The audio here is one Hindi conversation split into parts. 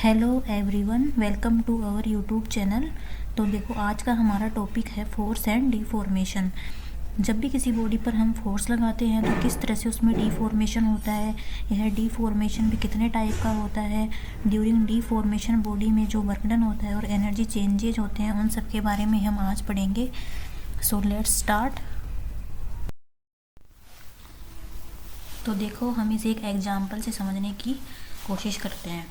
Hello everyone, welcome to our YouTube channel. तो देखो, आज का हमारा टॉपिक है फोर्स एंड डिफॉर्मेशन। जब भी किसी बॉडी पर हम फोर्स लगाते हैं तो किस तरह से उसमें डिफॉर्मेशन होता है, यह डिफॉर्मेशन भी कितने टाइप का होता है, ड्यूरिंग डिफॉर्मेशन बॉडी में जो वर्क डन होता है और एनर्जी चेंजेज होते हैं, उन सब के बारे में हम आज पढ़ेंगे। So let's start. तो देखो, हम इसे एक एग्जाम्पल से समझने की कोशिश करते हैं।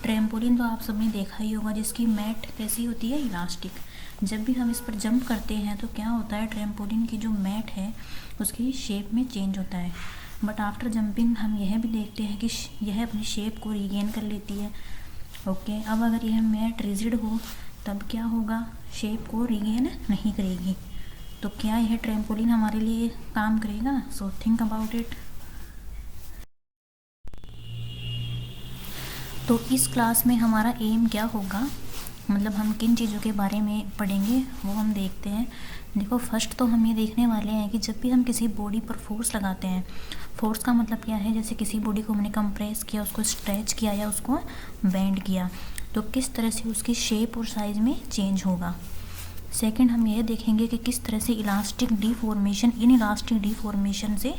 ट्रैम्पोलिन तो आप सबने देखा ही होगा, जिसकी मैट कैसी होती है, इलास्टिक। जब भी हम इस पर जंप करते हैं तो क्या होता है, ट्रैम्पोलिन की जो मैट है उसकी शेप में चेंज होता है। बट आफ्टर जंपिंग हम यह भी देखते हैं कि यह अपनी शेप को रिगेन कर लेती है। ओके, अब अगर यह मैट रिजिड हो तब क्या होगा, शेप को रिगेन नहीं करेगी। तो क्या यह ट्रैम्पोलिन हमारे लिए काम करेगा? So think about it. तो इस क्लास में हमारा एम क्या होगा, मतलब हम किन चीज़ों के बारे में पढ़ेंगे वो हम देखते हैं। देखो, फर्स्ट तो हम ये देखने वाले हैं कि जब भी हम किसी बॉडी पर फोर्स लगाते हैं, फोर्स का मतलब क्या है, जैसे किसी बॉडी को हमने कंप्रेस किया, उसको स्ट्रेच किया या उसको बेंड किया, तो किस तरह से उसकी शेप और साइज़ में चेंज होगा। सेकंड, हम यह देखेंगे कि किस तरह से elastic deformation in elastic deformation से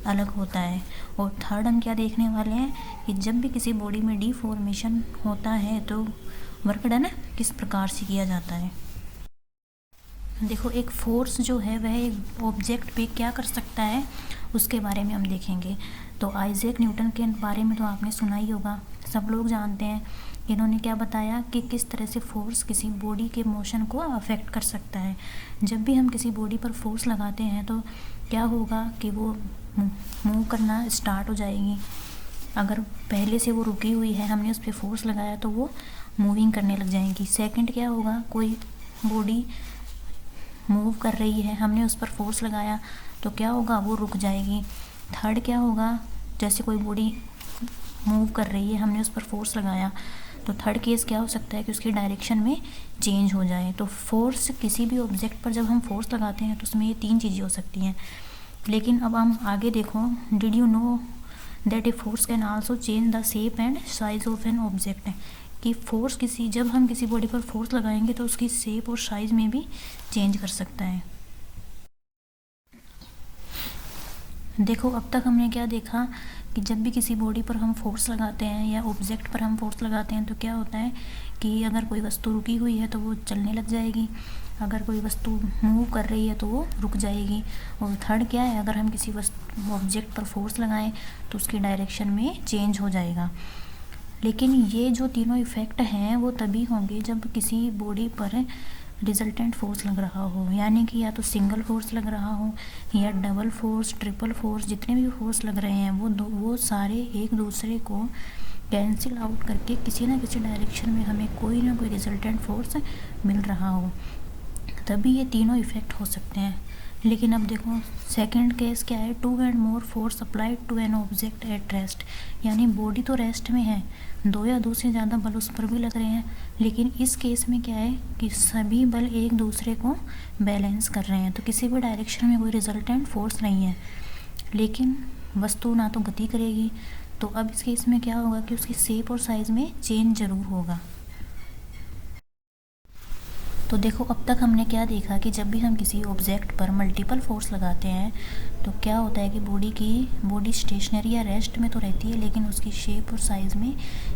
अलग होता है। और थर्ड, हम क्या देखने वाले हैं कि जब भी किसी बॉडी में डिफॉर्मेशन होता है तो वर्क डन किस प्रकार से किया जाता है। देखो, एक फोर्स जो है वह एक ऑब्जेक्ट पे क्या कर सकता है उसके बारे में हम देखेंगे। तो आइजैक न्यूटन के बारे में तो आपने सुना ही होगा, सब लोग जानते हैं। इन्होंने क्या बताया कि किस तरह से फोर्स किसी बॉडी के मोशन को अफेक्ट कर सकता है। जब भी हम किसी बॉडी पर फोर्स लगाते हैं तो क्या होगा कि वो मूव करना स्टार्ट हो जाएगी। अगर पहले से वो रुकी हुई है, हमने उस पर फोर्स लगाया तो वो मूविंग करने लग जाएंगी। सेकंड, क्या होगा, कोई बॉडी मूव कर रही है, हमने उस पर फोर्स लगाया तो क्या होगा, वो रुक जाएगी। थर्ड, क्या होगा, जैसे कोई बॉडी मूव कर रही है, हमने उस पर फोर्स लगाया तो थर्ड केस क्या हो सकता है कि उसकी डायरेक्शन में चेंज हो जाए। तो फोर्स, किसी भी ऑब्जेक्ट पर जब हम फोर्स लगाते हैं तो उसमें ये तीन चीज़ें हो सकती हैं। लेकिन अब हम आगे देखो, did you know that a force can also change the shape and size of an object. कि फोर्स जब हम किसी बॉडी पर फोर्स लगाएंगे तो उसकी शेप और साइज में भी चेंज कर सकता है। देखो, अब तक हमने क्या देखा कि जब भी किसी बॉडी पर हम फोर्स लगाते हैं या ऑब्जेक्ट पर हम फोर्स लगाते हैं तो क्या होता है कि अगर कोई वस्तु रुकी हुई है तो वो चलने लग जाएगी, अगर कोई वस्तु मूव कर रही है तो वो रुक जाएगी। और थर्ड क्या है, अगर हम किसी ऑब्जेक्ट पर फोर्स लगाएं तो उसकी डायरेक्शन में चेंज हो जाएगा। लेकिन ये जो तीनों इफ़ेक्ट हैं वो तभी होंगे जब किसी बॉडी पर रिजल्टेंट फोर्स लग रहा हो, यानी कि या तो सिंगल फोर्स लग रहा हो या डबल फोर्स, ट्रिपल फोर्स, जितने भी फोर्स लग रहे हैं वो सारे एक दूसरे को कैंसिल आउट करके किसी ना किसी डायरेक्शन में हमें कोई ना कोई रिजल्टेंट फोर्स मिल रहा हो, तभी ये तीनों इफ़ेक्ट हो सकते हैं। लेकिन अब देखो, सेकंड केस क्या है, two and more force applied to an object at rest. यानी बॉडी तो रेस्ट में है, दो या दो से ज़्यादा बल उस पर भी लग रहे हैं, लेकिन इस केस में क्या है कि सभी बल एक दूसरे को बैलेंस कर रहे हैं, तो किसी भी डायरेक्शन में कोई रिजल्टेंट फोर्स नहीं है, लेकिन वस्तु ना तो गति करेगी। तो अब इस केस में क्या होगा कि उसकी शेप और साइज़ में चेंज ज़रूर होगा। तो देखो, अब तक हमने क्या देखा कि जब भी हम किसी ऑब्जेक्ट पर मल्टीपल फोर्स लगाते हैं तो क्या होता है कि बॉडी स्टेशनरी या रेस्ट में तो रहती है, लेकिन उसकी शेप और साइज़ में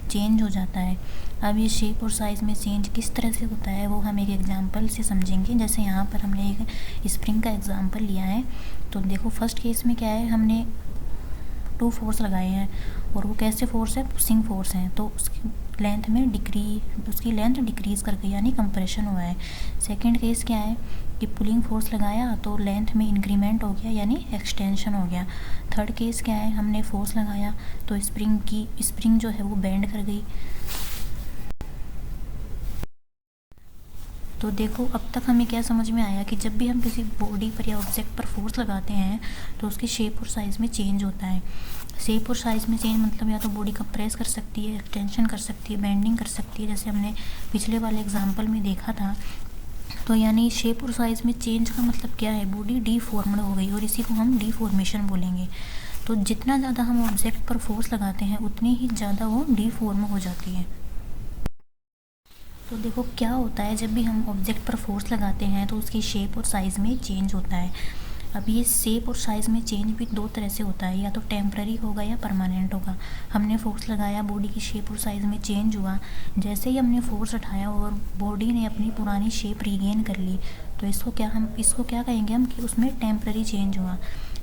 चेंज हो जाता है। अब ये शेप और साइज़ में चेंज किस तरह से होता है वो हम एक एग्जांपल से समझेंगे। जैसे यहाँ पर हमने एक स्प्रिंग का एग्जांपल लिया है। तो देखो, फर्स्ट केस में क्या है, हमने 2 फोर्स लगाए हैं और वो कैसे फोर्स है, पुशिंग फोर्स हैं, तो उसकी लेंथ डिक्रीज़ कर गई, यानी कंप्रेशन हुआ है। सेकंड केस क्या है कि पुलिंग फोर्स लगाया तो लेंथ में इंक्रीमेंट हो गया, यानी एक्सटेंशन हो गया। थर्ड केस क्या है, हमने फोर्स लगाया तो स्प्रिंग जो है वो बेंड कर गई। तो देखो, अब तक हमें क्या समझ में आया कि जब भी हम किसी बॉडी पर या ऑब्जेक्ट पर फोर्स लगाते हैं तो उसकी शेप और साइज़ में चेंज होता है। शेप और साइज़ में चेंज मतलब या तो बॉडी कंप्रेस कर सकती है, एक्सटेंशन कर सकती है, बेंडिंग कर सकती है, जैसे हमने पिछले वाले एग्जांपल में देखा था। तो यानी शेप और साइज़ में चेंज का मतलब क्या है, बॉडी डीफॉर्म्ड हो गई, और इसी को हम डीफॉर्मेशन बोलेंगे। तो जितना ज़्यादा हम ऑब्जेक्ट पर फोर्स लगाते हैं उतनी ही ज़्यादा वो डीफॉर्म हो जाती है। तो देखो क्या होता है, जब भी हम ऑब्जेक्ट पर फोर्स लगाते हैं तो उसकी शेप और साइज़ में चेंज होता है। अब ये शेप और साइज़ में चेंज भी दो तरह से होता है, या तो टेम्पररी होगा या परमानेंट होगा। हमने फोर्स लगाया, बॉडी की शेप और साइज़ में चेंज हुआ, जैसे ही हमने फोर्स उठाया और बॉडी ने अपनी पुरानी शेप रीगेन कर ली, तो इसको क्या कहेंगे हम कि उसमें टेम्पररी चेंज हुआ।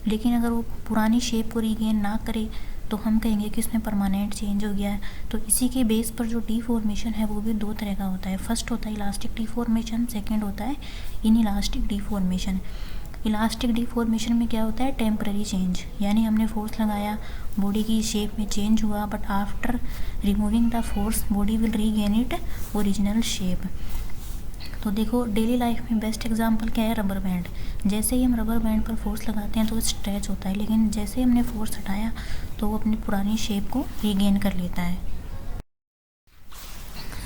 लेकिन अगर वो पुरानी शेप को रीगेन ना करे तो हम कहेंगे कि उसमें परमानेंट चेंज हो गया है। तो इसी के बेस पर जो डिफॉर्मेशन है वो भी दो तरह का होता है। फर्स्ट होता है इलास्टिक डिफॉर्मेशन, सेकंड होता है इनइलास्टिक डिफॉर्मेशन। इलास्टिक डिफॉर्मेशन में क्या होता है, टेम्पररी चेंज, यानी हमने फोर्स लगाया, बॉडी की शेप में चेंज हुआ, but after removing the force body will regain it original shape. तो देखो डेली लाइफ में बेस्ट एग्जांपल क्या है, रबर बैंड। जैसे ही हम रबर बैंड पर फोर्स लगाते हैं तो वो स्ट्रेच होता है, लेकिन जैसे ही हमने फोर्स हटाया तो वो अपनी पुरानी शेप को रीगेन कर लेता है।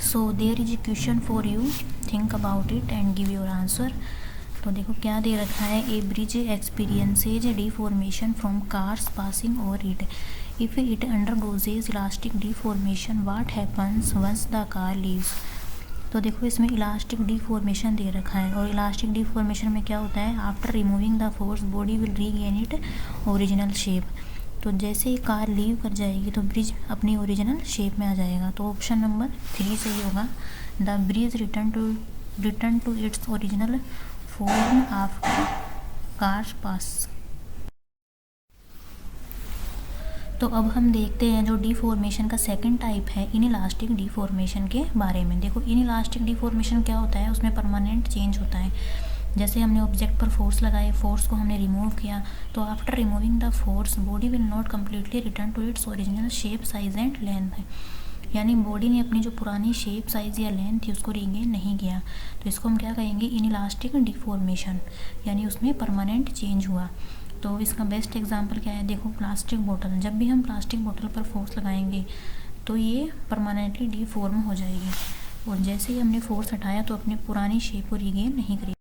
So there is a question for you, think about it and give your answer. तो देखो क्या दे रखा है, a bridge experiences deformation from cars passing over it. If it undergoes elastic deformation what happens once the car leaves. तो देखो इसमें इलास्टिक डिफॉर्मेशन दे रखा है, और इलास्टिक डिफॉर्मेशन में क्या होता है, after removing the force body will regain it original shape. तो जैसे ही कार लीव कर जाएगी तो ब्रिज अपनी ओरिजिनल शेप में आ जाएगा। तो ऑप्शन नंबर 3 सही होगा, the bridge return to its original form after cars pass. तो अब हम देखते हैं जो डिफॉर्मेशन का सेकंड टाइप है, इनइलास्टिक डिफॉर्मेशन के बारे में। देखो इनइलास्टिक डिफॉर्मेशन क्या होता है, उसमें परमानेंट चेंज होता है। जैसे हमने ऑब्जेक्ट पर फोर्स लगाए, फोर्स को हमने रिमूव किया, तो after removing the force body will not completely return to its original shape size and length. यानी बॉडी ने अपनी जो पुरानी शेप साइज़ या लेंथ थी उसको रीगेन नहीं किया, तो इसको हम क्या कहेंगे, इनइलास्टिक डिफॉर्मेशन, यानी उसमें परमानेंट चेंज हुआ। तो इसका बेस्ट एग्जांपल क्या है, देखो प्लास्टिक बोतल। जब भी हम प्लास्टिक बोतल पर फोर्स लगाएंगे तो ये परमानेंटली डिफॉर्म हो जाएगी, और जैसे ही हमने फोर्स हटाया तो अपनी पुरानी शेप को रीगेन नहीं करेगी।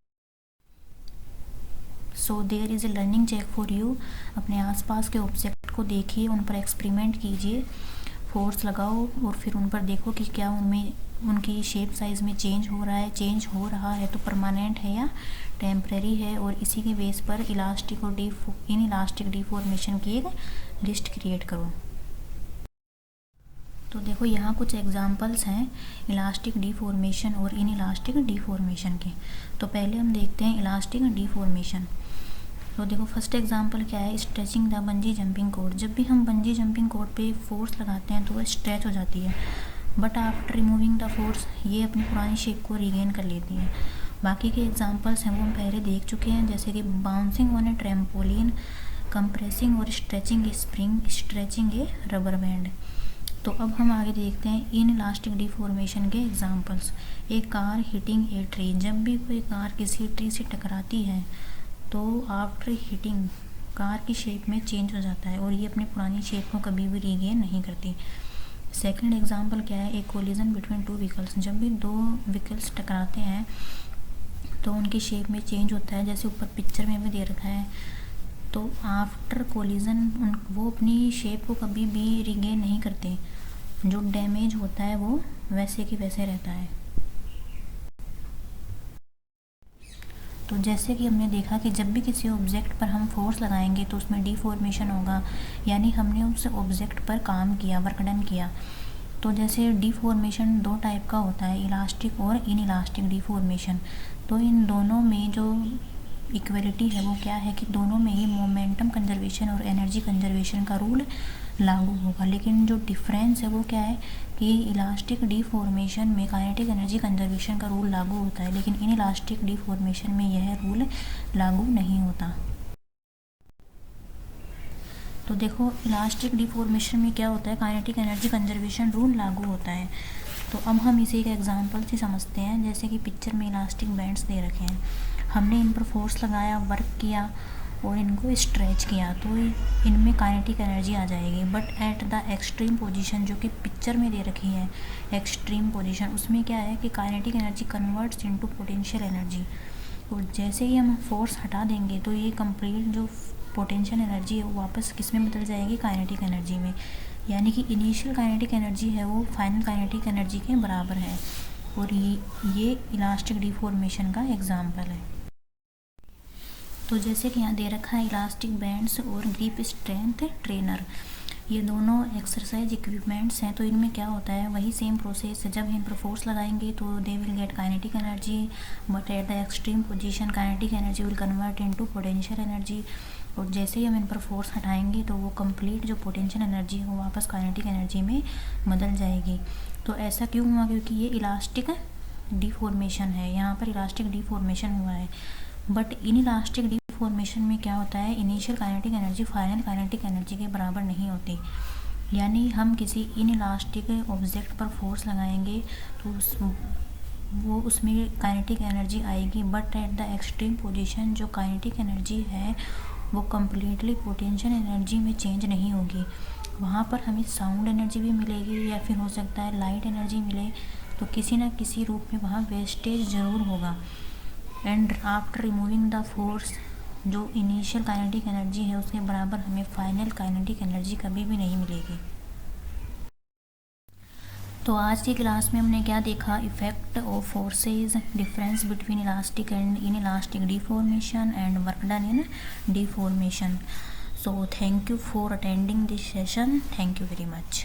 So there is a learning check for you. अपने आसपास के ऑब्जेक्ट को देखिए, उन पर एक्सपेरिमेंट कीजिए, फोर्स लगाओ और फिर उन पर देखो कि क्या उनमें उनकी शेप साइज़ में चेंज हो रहा है तो परमानेंट है या टेम्परेरी है, और इसी के बेस पर इलास्टिक और इनइलास्टिक डिफॉर्मेशन की एक लिस्ट क्रिएट करो। तो देखो यहाँ कुछ एग्जांपल्स हैं इलास्टिक डिफॉर्मेशन और इनइलास्टिक डिफॉर्मेशन के। तो पहले हम देखते हैं इलास्टिक डिफॉर्मेशन। तो देखो फर्स्ट एग्जांपल क्या है, stretching the bungee jumping cord. जब भी हम बंजी जंपिंग कॉर्ड पे फोर्स लगाते हैं तो वह स्ट्रेच हो जाती है, but after removing the force ये अपनी पुरानी शेप को रीगेन कर लेती है। बाकी के एग्जांपल्स हैं वो हम पहले देख चुके हैं, जैसे कि bouncing on a trampoline, compressing और stretching a spring, stretching a rubber band. तो अब हम आगे देखते हैं इनइलास्टिक डिफॉर्मेशन के examples. A car hitting a tree. जब भी कोई कार किसी ट्री से टकराती है तो आफ्टर हिटिंग कार की शेप में चेंज हो जाता है, और ये अपनी पुरानी शेप को कभी भी रीगेन नहीं करती। सेकंड एग्जांपल क्या है, एक कोलिजन बिटवीन टू व्हीकल्स। जब भी दो व्हीकल्स टकराते हैं तो उनकी शेप में चेंज होता है, जैसे ऊपर पिक्चर में भी दे रखा है। तो आफ्टर कोलिजन वो अपनी शेप को कभी भी रीगेन नहीं करते, जो डैमेज होता है वो वैसे की वैसे रहता है। तो जैसे कि हमने देखा कि जब भी किसी ऑब्जेक्ट पर हम फोर्स लगाएंगे तो उसमें डिफॉर्मेशन होगा, यानी हमने उस ऑब्जेक्ट पर काम किया, वर्क डन किया। तो जैसे डिफॉर्मेशन दो टाइप का होता है, इलास्टिक और इनइलास्टिक डिफॉर्मेशन। तो इन दोनों में जो इक्वलिटी है वो क्या है कि दोनों में ही मोमेंटम कंजर्वेशन और एनर्जी कंजर्वेशन का रूल लागू होगा। लेकिन जो डिफरेंस है वो क्या है कि इलास्टिक डिफॉर्मेशन में काइनेटिक एनर्जी कंजर्वेशन का रूल लागू होता है, लेकिन इनइलास्टिक डिफॉर्मेशन में यह रूल लागू नहीं होता। तो देखो इलास्टिक डिफॉर्मेशन में क्या होता है, काइनेटिक एनर्जी कंजर्वेशन रूल लागू होता है। तो अब हम इसे एक एग्जांपल से समझते हैं, जैसे कि पिक्चर में इलास्टिक बैंड्स दे रखे हैं, हमने इन पर फोर्स लगाया, वर्क किया और इनको स्ट्रेच किया, तो इनमें काइनेटिक एनर्जी आ जाएगी। But at the extreme position, जो कि पिक्चर में दे रखी है एक्सट्रीम पोजीशन, उसमें क्या है कि kinetic energy converts into potential energy, और जैसे ही हम फोर्स हटा देंगे तो ये कंप्लीट जो पोटेंशियल एनर्जी है वो वापस किस में बदल जाएगी, काइनेटिक एनर्जी में। यानी कि इनिशियल काइनेटिक एनर्जी है वो फाइनल काइनेटिक एनर्जी के बराबर है। और ये इलास्टिक डिफॉर्मेशन का एग्जाम्पल है। तो जैसे कि यहाँ दे रखा है इलास्टिक बैंड्स और ग्रिप स्ट्रेंथ ट्रेनर, ये दोनों एक्सरसाइज इक्विपमेंट्स हैं। तो इनमें क्या होता है, वही सेम प्रोसेस है। जब हम पर फोर्स लगाएंगे तो they will get kinetic energy, but at the extreme position kinetic energy will convert into potential energy. और जैसे ही हम इन पर फोर्स हटाएंगे तो वो कंप्लीट जो पोटेंशियल एनर्जी है वो वापस काइनेटिक एनर्जी में बदल जाएगी। तो ऐसा क्यों हुआ, क्योंकि ये इलास्टिक डिफॉर्मेशन है, यहाँ पर इलास्टिक डिफॉर्मेशन हुआ है। बट इन इलास्टिक डिफॉर्मेशन में क्या होता है, initial kinetic energy final kinetic energy के बराबर नहीं होती। यानी हम किसी इन इलास्टिक ऑब्जेक्ट पर फोर्स लगाएंगे तो वो उसमें काइनेटिक एनर्जी आएगी, but at the extreme position जो काइनेटिक एनर्जी है वो कम्प्लीटली पोटेंशियल एनर्जी में चेंज नहीं होगी। वहाँ पर हमें साउंड एनर्जी भी मिलेगी या फिर हो सकता है लाइट एनर्जी मिले, तो किसी ना किसी रूप में वहाँ वेस्टेज ज़रूर होगा। And after removing the force जो इनिशियल काइनेटिक एनर्जी है उसके बराबर हमें फाइनल काइनेटिक एनर्जी कभी भी नहीं मिलेगी। तो आज की क्लास में हमने क्या देखा, effect of forces, difference between elastic and in elastic deformation and work done in deformation. So thank you for attending this session, thank you very much.